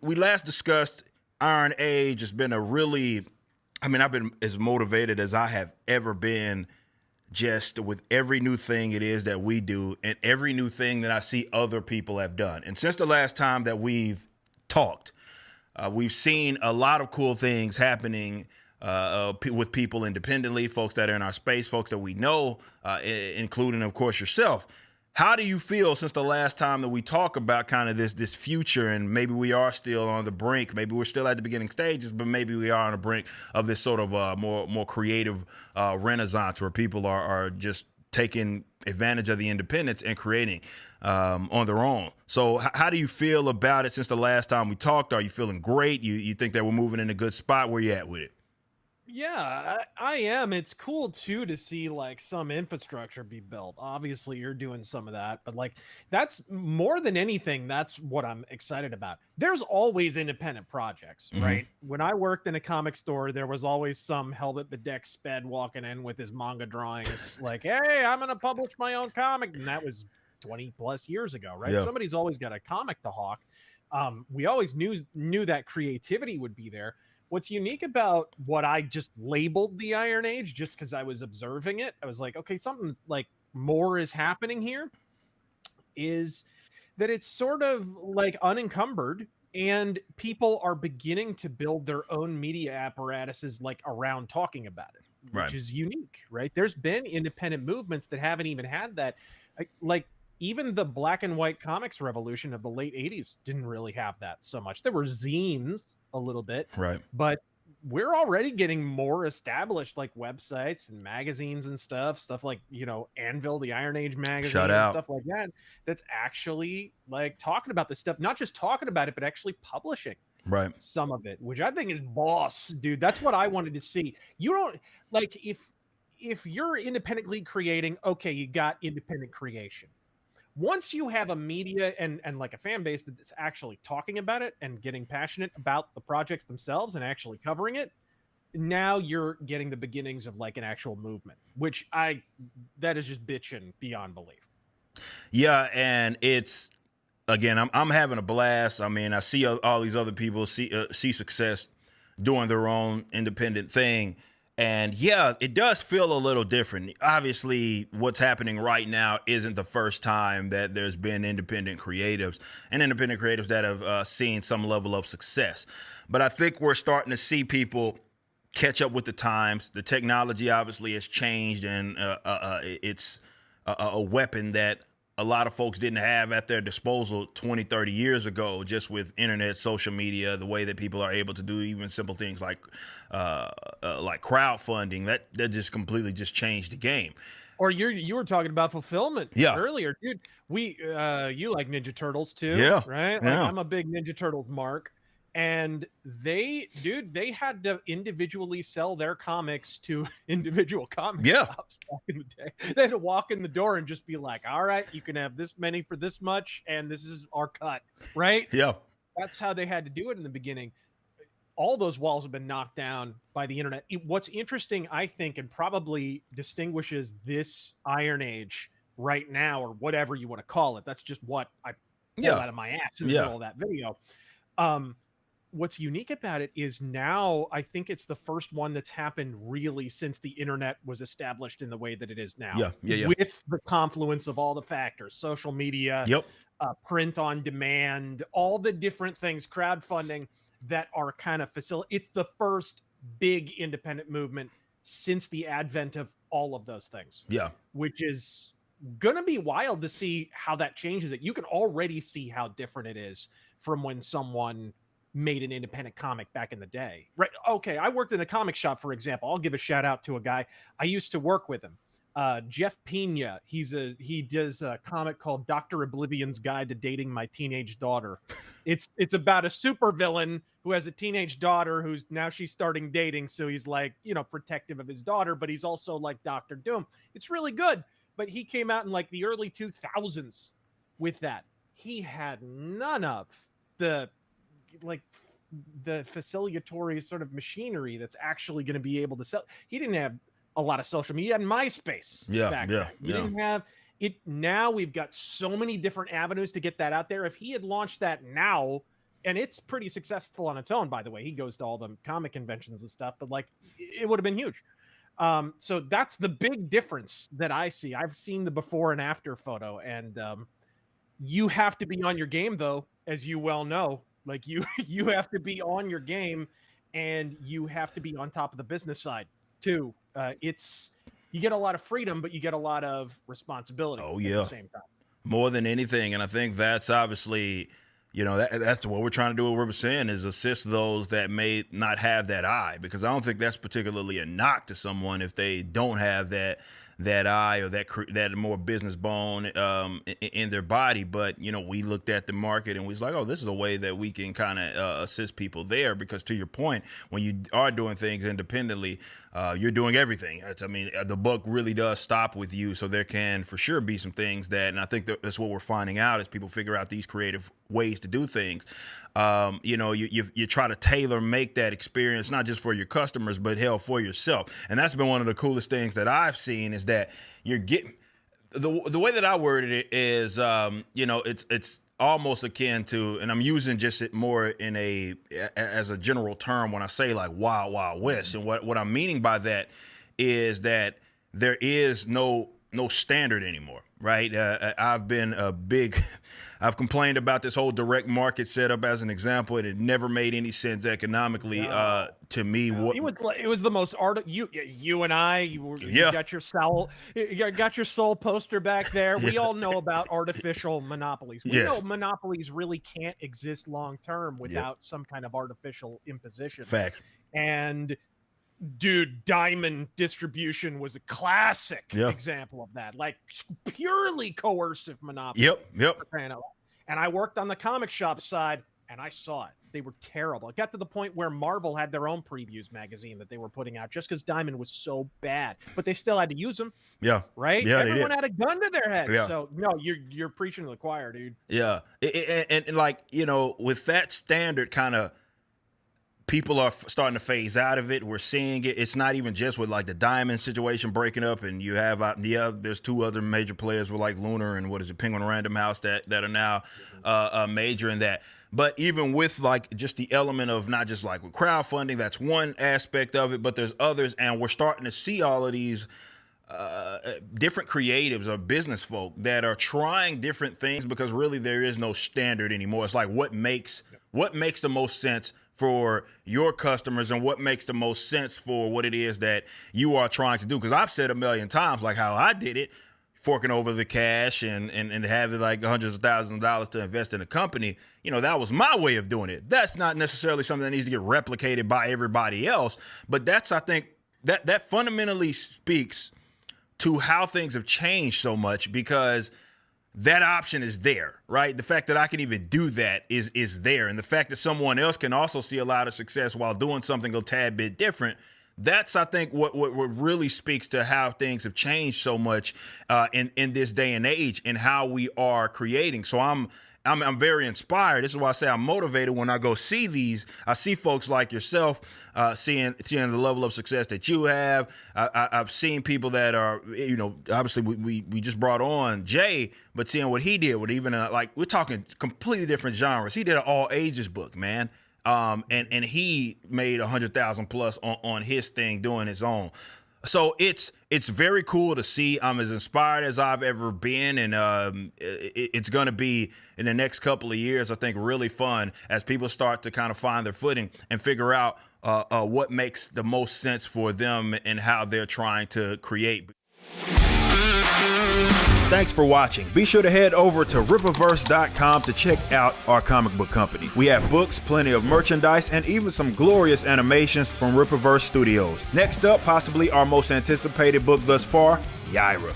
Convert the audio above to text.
we last discussed Iron Age has been a really, I mean, I've been as motivated as I have ever been just with every new thing it is that we do and every new thing that I see other people have done. And since the last time that we've talked, we've seen a lot of cool things happening with people independently, folks that are in our space, folks that we know, including, of course, yourself. How do you feel since the last time that we talk about kind of this future, and maybe we are still on the brink, maybe we're still at the beginning stages, but maybe we are on the brink of this sort of more creative renaissance where people are just taking advantage of the independence and creating on their own. So how do you feel about it since the last time we talked? Are you feeling great? You think that we're moving in a good spot? Where you at with it? Yeah, I am. It's cool too to see like some infrastructure be built. Obviously, you're doing some of that, but like that's more than anything, that's what I'm excited about. There's always independent projects, Mm-hmm. right? When I worked in a comic store, there was always some Helmet Bedeck sped walking in with his manga drawings, like, hey, I'm gonna publish my own comic. And that was 20 plus years ago, right? Yeah. Somebody's always got a comic to hawk. We always knew that creativity would be there. What's unique about what I just labeled the Iron Age, just because I was observing it, I was like, okay, something like more is happening here, is that it's sort of like unencumbered and people are beginning to build their own media apparatuses like around talking about it, which Right. is unique, right? There's been independent movements that haven't even had that. Like even the black and white comics revolution of the late 80s didn't really have that so much. There were zines a little bit, Right. but we're already getting more established like websites and magazines and stuff like, Anvil, the Iron Age Shout magazine and out. stuff like that, that's actually like talking about this stuff, not just talking about it, but actually publishing Right. some of it, which I think is boss, dude. That's what I wanted to see. You don't like if you're independently creating, okay, you got independent creation. Once you have a media and like a fan base that's actually talking about it and getting passionate about the projects themselves and actually covering it, now you're getting the beginnings of like an actual movement, which that is just bitching beyond belief. Yeah, and it's again, I'm having a blast. I mean, I see all these other people see success doing their own independent thing, and yeah, it does feel a little different. Obviously, what's happening right now isn't the first time that there's been independent creatives that have seen some level of success. But I think we're starting to see people catch up with the times. The technology obviously has changed, and it's a weapon that a lot of folks didn't have at their disposal 20, 30 years ago, just with internet, social media, the way that people are able to do even simple things like crowdfunding. That just completely just changed the game. Or you were talking about fulfillment Yeah. earlier, dude. You like Ninja Turtles too, Yeah. right? Like Yeah. I'm a big Ninja Turtles mark. And they had to individually sell their comics to individual comic Yeah. shops back in the day. They had to walk in the door and just be like, all right, you can have this many for this much, and this is our cut, right? Yeah. That's how they had to do it in the beginning. All those walls have been knocked down by the internet. What's interesting, I think, and probably distinguishes this Iron Age right now, or whatever you want to call it, that's just what I pulled Yeah. out of my ass in the Yeah. middle of that video. Um, what's unique about it is now I think it's the first one that's happened really since the internet was established in the way that it is now, Yeah. Yeah. Yeah. with the confluence of all the factors, social media, Yep. print on demand, all the different things, crowdfunding that are kind of it's the first big independent movement since the advent of all of those things, Yeah. which is gonna be wild to see how that changes it. You can already see how different it is from when someone made an independent comic back in the day, right? Okay, I worked in a comic shop, for example. I'll give a shout out to a guy I used to work with him, Jeff Pena. He does a comic called Dr. Oblivion's Guide to Dating My Teenage Daughter. It's about a supervillain who has a teenage daughter who's now she's starting dating, so he's like, protective of his daughter, but he's also like Dr. Doom. It's really good. But he came out in like the early 2000s with that. He had none of the like the facilitatory sort of machinery that's actually going to be able to sell. He didn't have a lot of social media. And MySpace Yeah. back Yeah. then. We Yeah. didn't have it. Now we've got so many different avenues to get that out there. If he had launched that now and it's pretty successful on its own, by the way. He goes to all the comic conventions and stuff, but like it would have been huge. So that's the big difference that I see. I've seen the before and after photo, and you have to be on your game, though, as you well know. Like you have to be on your game, and you have to be on top of the business side too. You get a lot of freedom, but you get a lot of responsibility. Oh at yeah, the same time. more than anything, and I think that's obviously, that's what we're trying to do. What we're saying is assist those that may not have that eye, because I don't think that's particularly a knock to someone if they don't have that eye or that more business bone in their body. But we looked at the market and we was like, oh, this is a way that we can kind of assist people there, because to your point, when you are doing things independently, you're doing everything. The buck really does stop with you. So there can for sure be some things and I think that's what we're finding out as people figure out these creative ways to do things. You try to tailor make that experience, not just for your customers, but hell, for yourself. And that's been one of the coolest things that I've seen, is that you're getting the way that I worded it is, it's almost akin to, and I'm using just it more as a general term when I say like Wild Wild West. And what I'm meaning by that is that there is no standard anymore, right? I've complained about this whole direct market setup as an example, and it never made any sense economically to me. No, it was the most you and I, you got your soul poster back there. We all know about artificial monopolies. We know monopolies really can't exist long term without some kind of artificial imposition. Facts. And dude, diamond distribution was a classic example of that, like purely coercive monopoly. Yep. And I worked on the comic shop side, and I saw it. They were terrible. It got to the point where Marvel had their own previews magazine that they were putting out just because Diamond was so bad, but they still had to use them. Yeah. Right. Yeah. Everyone had a gun to their head. Yeah. So no, you're preaching to the choir, dude. Yeah. And like, with that standard kind of, people are starting to phase out of it. We're seeing it. It's not even just with like the Diamond situation breaking up, and you have there's two other major players with like Lunar and Penguin Random House that are now major in that. But even with like just the element of not just like with crowdfunding, that's one aspect of it, but there's others, and we're starting to see all of these different creatives or business folk that are trying different things, because really there is no standard anymore. It's like what makes the most sense for your customers, and what makes the most sense for what it is that you are trying to do. Because I've said a million times, like how I did it, forking over the cash and having like hundreds of thousands of dollars to invest in a company. That was my way of doing it. That's not necessarily something that needs to get replicated by everybody else. But that's, I think, that fundamentally speaks to how things have changed so much, because that option is there, right? The fact that I can even do that is there. And the fact that someone else can also see a lot of success while doing something a tad bit different, that's, I think, what really speaks to how things have changed so much in this day and age, and how we are creating. So I'm very inspired. This is why I say I'm motivated when I go see these. I see folks like yourself, seeing the level of success that you have. I've seen people that are, obviously we just brought on Jay, but seeing what he did with even like, we're talking completely different genres. He did an all ages book, man. And he made 100,000 plus on his thing doing his own. So it's very cool to see. I'm as inspired as I've ever been, and it's going to be in the next couple of years, I think, really fun as people start to kind of find their footing and figure out what makes the most sense for them and how they're trying to create. Thanks for watching. Be sure to head over to Rippaverse.com to check out our comic book company. We have books, plenty of merchandise, and even some glorious animations from Rippaverse Studios. Next up, possibly our most anticipated book thus far, Yaira.